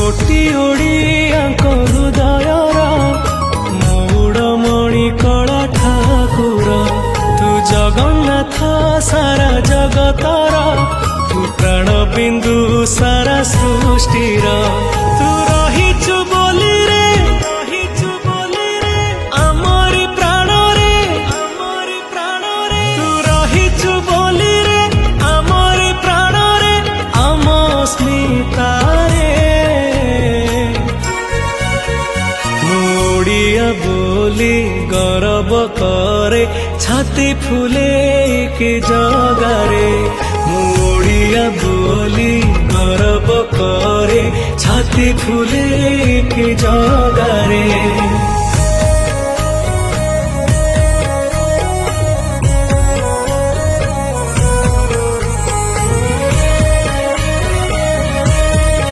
कोटि ओडियाक हृदयर मौड़मणि कला ठाकुर तू जगन्नाथ सारा जगतर तू प्राण बिंदु सारा सृष्टिर तू रहिचु बोली रे आमरी प्राण रे तू रहिचु बोली रे आमरी प्राण रे आम स्मिता ओडिया बोली गौरव करे छाती फुले के जगारे ओडिया बोली गौरव करे छाती फुले के जगारे।